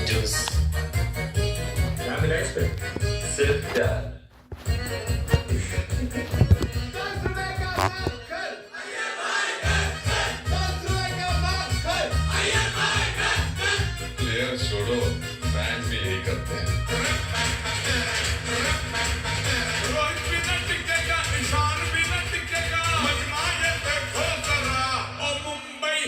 Juice. क्या मिला इस पे? सिर्फ प्यार। प्लेयर छोड़ो, फैंस भी यही करते हैं। रोहित भी न टिकेगा, ईशान भी न टिकेगा, मजमा ये देखो जरा, ओ मुंबई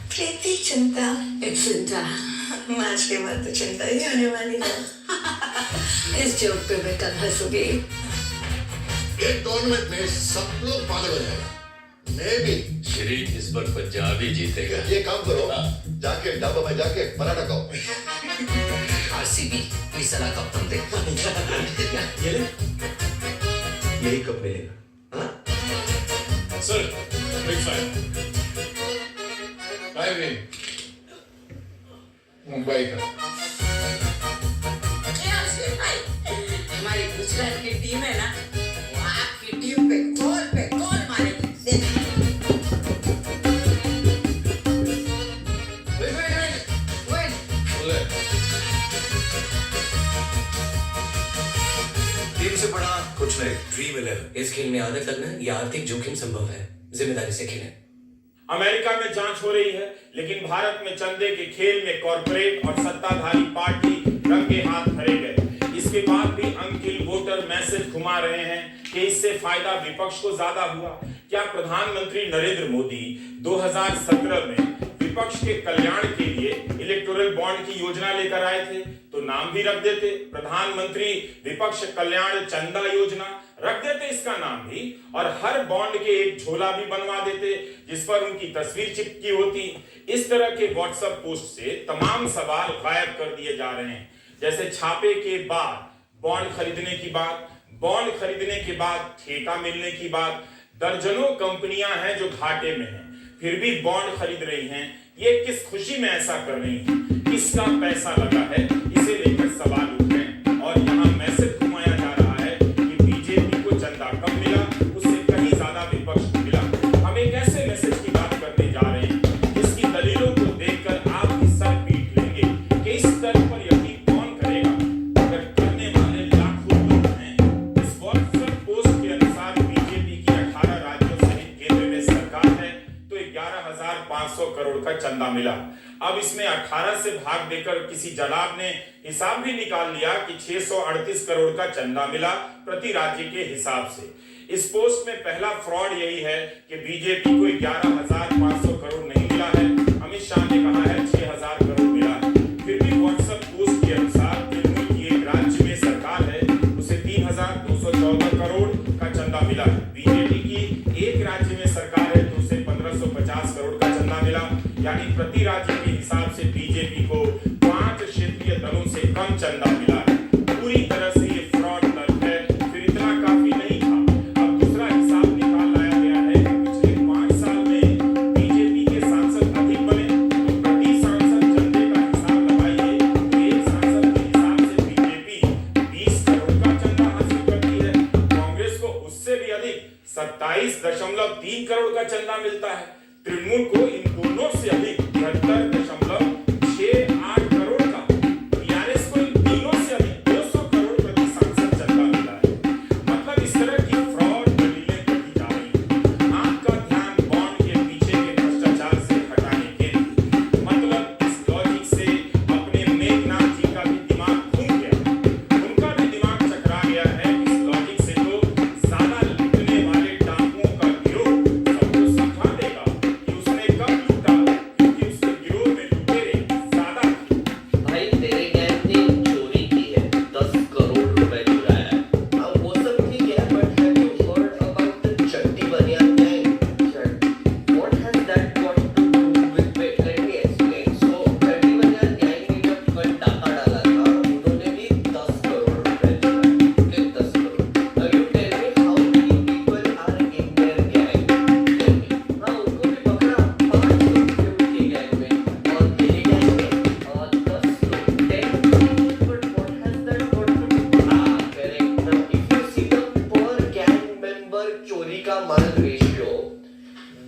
प्रीति चिंता एक चिंता मैच के बाद तो चिंता ही होने वाली है। इस जोक पे मैं कल हंसूंगी। एक टूर्नामेंट में सब लोग पागल हो जाएगा, मैं भी। श्री इस बार पंजाब ही जीतेगा। ये काम करो, जाके ढाबा में जाके पराठा खाओ। आरसीबी मिसला कप तुम दे। ये ले, यही कप मिलेगा। हाँ? Sir, big fan. भाई मुंबई का। हमारी गुजरात की टीम है ना, वो आपकी टीम पे गोल मारेगी। Wait. बोले, टीम से बड़ा कुछ नहीं, ड्रीम 11। इस खेल में आदत लगना या आर्थिक जोखिम संभव है। जिम्मेदारी से खेलें। अमेरिका में जांच हो रही है, लेकिन भारत में चंदे के खेल में कॉर्पोरेट और सत्ताधारी पार्टी रंगे हाथ धरे गए। इसके बाद भी अनकिल वोटर मैसेज घुमा रहे हैं कि इससे फायदा विपक्ष को ज्यादा हुआ। क्या प्रधानमंत्री नरेंद्र मोदी 2017 में विपक्ष के कल्याण के लिए इलेक्टोरल बॉन्ड की योजना लेकर आए थे? तो नाम भी रख देते, प्रधानमंत्री विपक्ष कल्याण चंदा योजना रख देते इसका नाम भी, और हर बॉन्ड के एक झोला भी बनवा देते जिस पर उनकी तस्वीर चिपकी होती। इस तरह के व्हाट्सएप पोस्ट से तमाम सवाल गायब कर दिए जा रहे हैं, जैसे छापे के बाद बॉन्ड खरीदने की बात, बॉन्ड खरीदने के बाद ठेका मिलने की बात। दर्जनों कंपनियां हैं जो घाटे में हैं, फिर भी बॉन्ड खरीद रही हैं। ये किस खुशी में ऐसा कर रही हैं? किसका पैसा लगा है? इसे लेकर सवाल उठ रहे हैं। और यहाँ मैसेज घुमाया जा रहा है कि बीजेपी को चंदा कम मिला, उससे कहीं ज्यादा विपक्ष को मिला। हम एक ऐसे मैसेज की बात करने जा रहे हैं जिसकी दलीलों को देखकर आप भी सर पीट लेंगे कि इस स्तर पर यकीन कौन करेगा अगर करने वाले लाखों लोग हैं। इस व्हाट्सएप पोस्ट के अनुसार बीजेपी की 18 राज्यों सहित केंद्र में सरकार है तो 11,500 करोड़ का चंदा मिला। अब इसमें 18 से भाग देकर किसी जनाब ने हिसाब भी निकाल लिया कि 638 करोड़ का चंदा मिला प्रति राज्य के हिसाब से। इस पोस्ट में पहला फ्रॉड यही है कि बीजेपी को 11,500 करोड़ नहीं मिला है। अमित शाह ने कहा है 6,000 करोड़ मिला है। फिर भी व्हाट्सएप पोस्ट के अनुसार तृणमूल की एक राज्य में सरकार है, उसे 3,214 करोड़ का चंदा मिला है। बीजेपी की एक राज्य में सरकार है तो उसे 1,550 करोड़ का चंदा मिला। यानी प्रति राज्य के हिसाब से बीजेपी को 5 क्षेत्रीय दलों से कम चंदा मिला है। पूरी तरह से ये फ्रॉड तर्क है। फिर इतना काफी नहीं था, अब दूसरा हिसाब निकाल लाया गया है कि पिछले 5 साल में बीजेपी के सांसद अधिक बने तो प्रति सांसद चंदे का हिसाब लगाइए तो एक सांसद के हिसाब से बीजेपी 20 करोड़ का चंदा हासिल करती है। कांग्रेस को उससे भी अधिक 27.3 करोड़ का चंदा मिलता है। तृणमूल को इन दोनों से अधिक 73.68 करोड़ का, टीआरएस को इन तीनों से अधिक 200 करोड़ प्रति सांसद चंदा मिला है। मतलब इस तरह की फ्रॉड दलीलें कही जा रही हैं आपका ध्यान बॉन्ड के पीछे के भ्रष्टाचार से हटाने के लिए। मतलब इस लॉजिक से अपने मेघनाथ जी का भी दिमाग घूम गया, उनका भी दिमाग चकरा गया है। इस लॉजिक से तो ज्यादा लूटने वाले डाकुओं का गिरोह सबको समझा देगा कि उसने कब लूटा, क्योंकि उसके गिरोह में लुटेरे ज्यादा थे। भाई तेरे गैंग ने चोरी की है, 10 करोड़ रुपए चुराया है। हाँ वो सब ठीक है, but have you heard about the Chatti Baniyan gang? What has that got to do with it? Let me explain. So Chatti Baniyan gang ने जब कल डाका डाला था, उन्होंने भी 10 करोड़ रुपए चुराए। Okay, 10 crore. Now you tell me how many people are in their gang? Tell me. हाँ उनको भी पकड़ा 5 लोग थे उनके गैंग में और मेरे गैंग में 10 लोग, 10 लोग। But what has that got to do? हाँ correct. Now if you see the per gang member चोरी का माल ratio,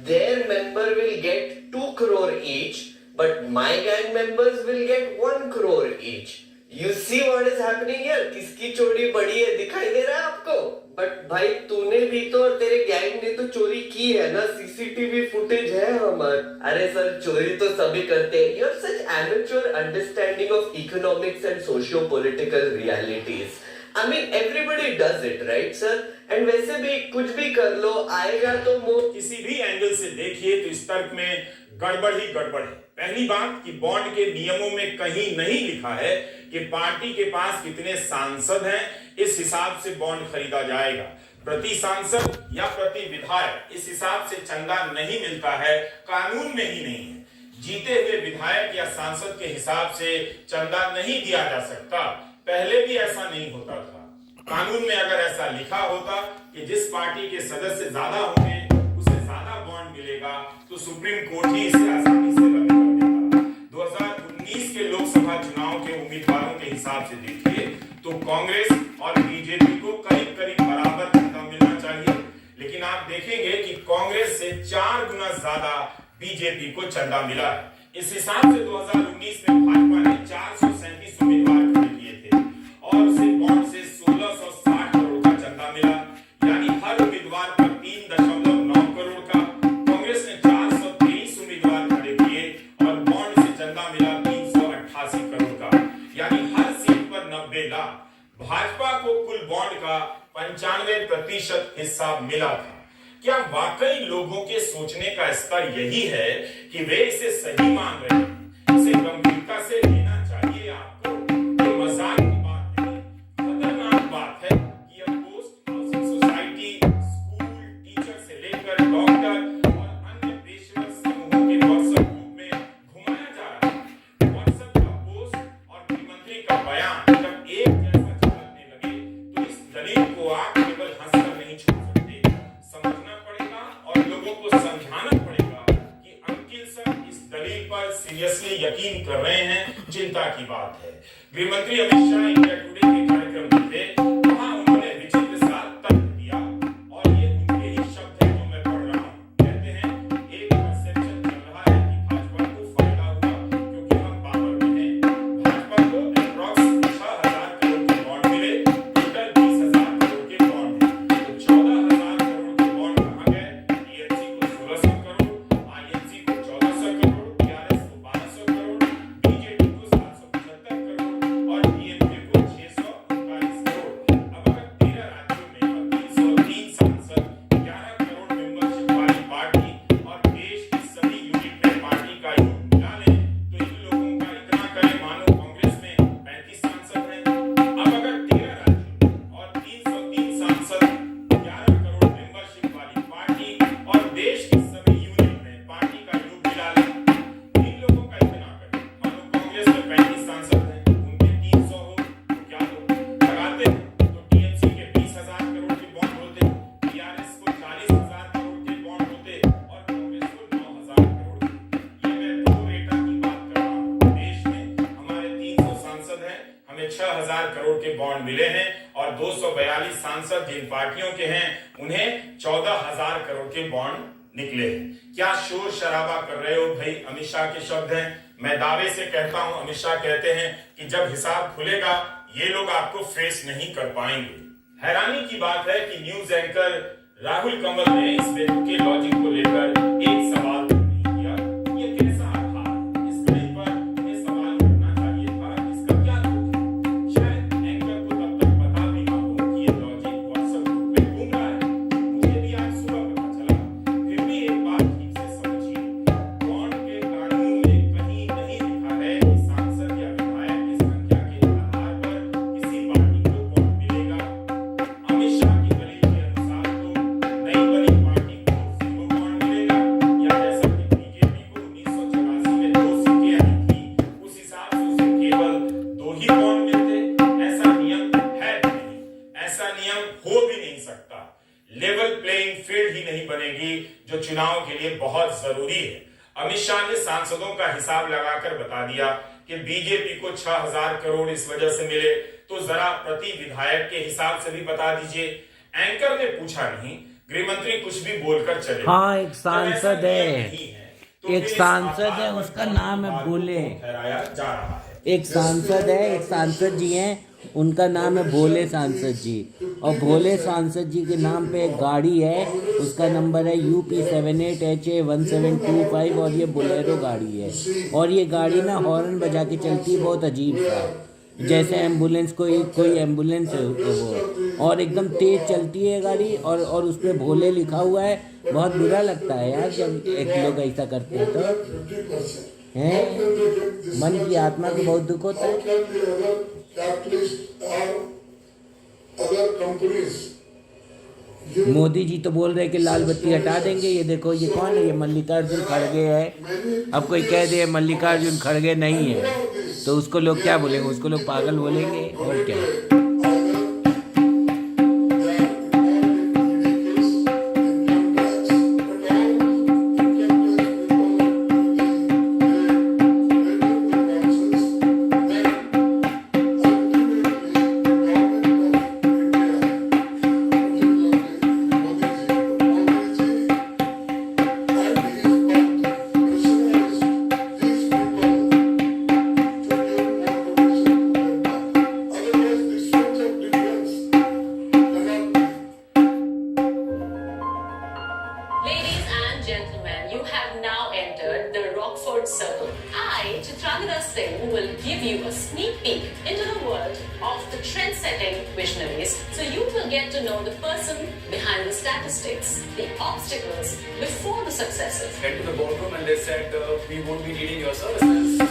their member will get 2 crore each, but my gang members will get 1 crore each. You see what is happening here? किसकी चोरी बड़ी है दिखाई दे रहा है आपको? बट भाई तूने भी तो और तेरे गैंग ने तो चोरी की है ना, सीसीटीवी फुटेज है हमारे. अरे सर चोरी तो सभी करते हैं. You're such amateur understanding of economics and socio-political realities. I mean everybody does it, right sir? And वैसे भी कुछ भी कर लो आएगा तो किसी भी एंगल से देखिए तो इस तर्क में गड़बड़ ही गड़बड़ है. पहली बात कि बॉन्ड के नियमों में कहीं नहीं लिखा है कि पार्टी के पास कितने सांसद हैं इस हिसाब से बॉन्ड खरीदा जाएगा. प्रति सांसद या प्रति विधायक इस हिसाब से चंदा नहीं मिलता है, कानून में ही नहीं है. जीते हुए विधायक या सांसद के हिसाब से चंदा नहीं दिया जा सकता. पहले भी ऐसा नहीं होता था. कानून में अगर ऐसा लिखा होता कि जिस पार्टी के सदस्य ज्यादा होंगे उसे ज्यादा बॉन्ड मिलेगा तो सुप्रीम कोर्ट ही इसे आसानी से रद्द कर देता. 2019 के लोकसभा चुनाव के उम्मीदवारों के हिसाब से देखिए तो कांग्रेस और बीजेपी को करीब करीब बराबर चंदा मिलना चाहिए, लेकिन आप देखेंगे कि कांग्रेस से 4 गुना ज्यादा बीजेपी को चंदा मिला है. इस हिसाब से 2019 में भाजपा ने 437 उम्मीदवार खड़े किए थे और उसे बॉन्ड से 1660 करोड़ का चंदा मिला, यानी हर उम्मीदवार पर 3.9 करोड़ का. कांग्रेस ने 423 उम्मीदवार खड़े किए और बॉन्ड से चंदा मिला 388 करोड़ का, यानी हर सीट पर 90 लाख. भाजपा को कुल बॉन्ड का 95% हिस्सा मिला था. क्या वाकई लोगों के सोचने का स्तर यही है कि वे इसे सही मान रहे हैं? इसे गंभीरता से लेना चाहिए आपको. ये मजाक की बात नहीं, खतरनाक बात है कि अब post housing society, school, teacher से लेकर डॉक्टर और अन्य पेशेवर समूहों के व्हाट्सएप ग्रुप में घुमाया जा रहा है. व्हाट्सएप का पोस्ट और गृहमंत्री का बयान जब एक जैसा चलने लगे तो इस दलील को आप केवल हंसकर नहीं छोड़ सकते. समझना पड़ेगा और लोगों को समझाना पड़ेगा कि अंकिल सर इस दलील पर सीरियसली यकीन कर रहे हैं. चिंता की बात है. गृहमंत्री अमित शाह इंडिया टुडे के कार्यक्रम में थे, वहां उन्होंने विचित्र सा तर्क दिया और ये उनके ही शब्द हैं जो मैं पढ़ रहा हूं. कहते हैं एक परसेप्शन चल रहा है कि भाजपा को फायदा हुआ क्योंकि हम पावर में हैं. भाजपा को अप्रॉक्स 6000 करोड़ के बॉन्ड मिले, टोटल 20,000 करोड़ के बॉन्ड हैं. तो 14,000 करोड़ के बॉन्ड कहां गए? टीएमसी को 1600 करोड़, आईएनसी को 1400 करोड़, टीआरएस को 1200 करोड़, बीजेपी को 775 करोड़ और डीएमके को 639 करोड़. अब अगर 13 राज्यों में 303 सांसद, 11 करोड़ मेंबरशिप वाली पार्टी और देश की सभी यूनिट में पार्टी का योग मिला लें तो इन लोगों का इतना करें मानो कांग्रेस में 35 सांसद हैं. अब अगर 13 राज्यों और 303 सांसद, 11 करोड़ मेंबरशिप वाली पार्टी और देश की सभी यूनिट में पार्टी का योग मिला लें, इन लोगों का इतना करें मानो कांग्रेस में 35 सांसद हैं, उनके 300 हो तो क्या हो? लगाते हैं तो टीएमसी के 20,000 करोड़ के बॉन्ड होते, टीआरएस को 40,000 करोड़ के बॉन्ड होते और कांग्रेस को 9,000 करोड़. ये मैं दो रेटा की बात कर रहा हूँ. देश में हमारे 300 सांसद हैं, हमें 6,000 करोड़ के बॉन्ड मिले हैं और 242 सांसद जिन पार्टियों के हैं उन्हें 14,000 करोड़ के बॉन्ड निकले हैं. क्या शोर शराबा कर रहे हो भाई? अमित शाह के शब्द हैं. मैं दावे से कहता हूं, अमित शाह कहते हैं कि जब हिसाब खुलेगा ये लोग आपको फेस नहीं कर पाएंगे. हैरानी की बात है कि न्यूज एंकर राहुल कंवल ने इस बिल के लॉजिक को लेकर एक सवाल नहीं किया. ये कैसा था? इस बिल पर हमें सवाल करना चाहिए था. इसका क्या तुक है? शायद एंकर को तब तक पता भी ना हो कि ये लॉजिक व्हाट्सएप ग्रुप में घूम रहा है. मुझे भी आज सुबह पता चला. फिर भी एक बात ठीक से समझिए, बॉन्ड के कानून में कहीं नहीं लिखा है कि सांसद या विधायक की संख्या के आधार पर किसी पार्टी को बॉन्ड मिलेगा. अमित शाह की दलील के अनुसार तो नई बनी पार्टी को जीरो बॉन्ड मिलेगा, या जैसा कि बीजेपी को 1984 में 2 सीटें आई थी उस हिसाब से उसे केवल 2 ही बॉन्ड मिलते. ऐसा नियम है भी नहीं, ऐसा नियम हो भी नहीं सकता. लेवल प्लेइंग फील्ड ही नहीं बनेगी जो चुनाव के लिए बहुत जरूरी है. अमित शाह ने सांसदों का हिसाब लगाकर बता दिया कि बीजेपी को 6,000 करोड़ इस वजह से मिले, तो जरा प्रति विधायक के हिसाब से भी बता दीजिए. एंकर ने पूछा नहीं, गृहमंत्री कुछ भी बोलकर चले. हाँ, एक जब ऐसा सांसद नियम है. नहीं है तो एक फिर इस सांसद है, आधार पर उसका नाम है विवाद को भोले। ठहराया जा रहा है। एक सांसद जी हैं, उनका नाम है भोले सांसद जी, और भोले सांसद जी के नाम पे एक गाड़ी है, उसका नंबर है UP78HA1725, और ये बोलेरो गाड़ी है। और ये गाड़ी ना हॉर्न बजा के चलती है, बहुत अजीब सा, जैसे एम्बुलेंस कोई एम्बुलेंस है वो, और एकदम तेज चलती है गाड़ी, और उस पर भोले लिखा हुआ है। बहुत बुरा लगता है यार जब एक लोग ऐसा करते हैं, तो हैं, मन की आत्मा को बहुत दुख होता है। मोदी जी तो बोल रहे हैं कि लाल बत्ती हटा देंगे। ये देखो, ये कौन है? ये मल्लिकार्जुन खड़गे है। अब कोई कह दे मल्लिकार्जुन खड़गे नहीं है तो उसको लोग क्या बोलेंगे? उसको लोग पागल बोलेंगे, और क्या। Ladies and gentlemen, you have now entered the Rockford Circle. I, Chitrangada Singh, will give you a sneak peek into the world of the trend-setting visionaries, so you will get to know the person behind the statistics, the obstacles before the successes. Went to the boardroom and they said, we won't be needing your services.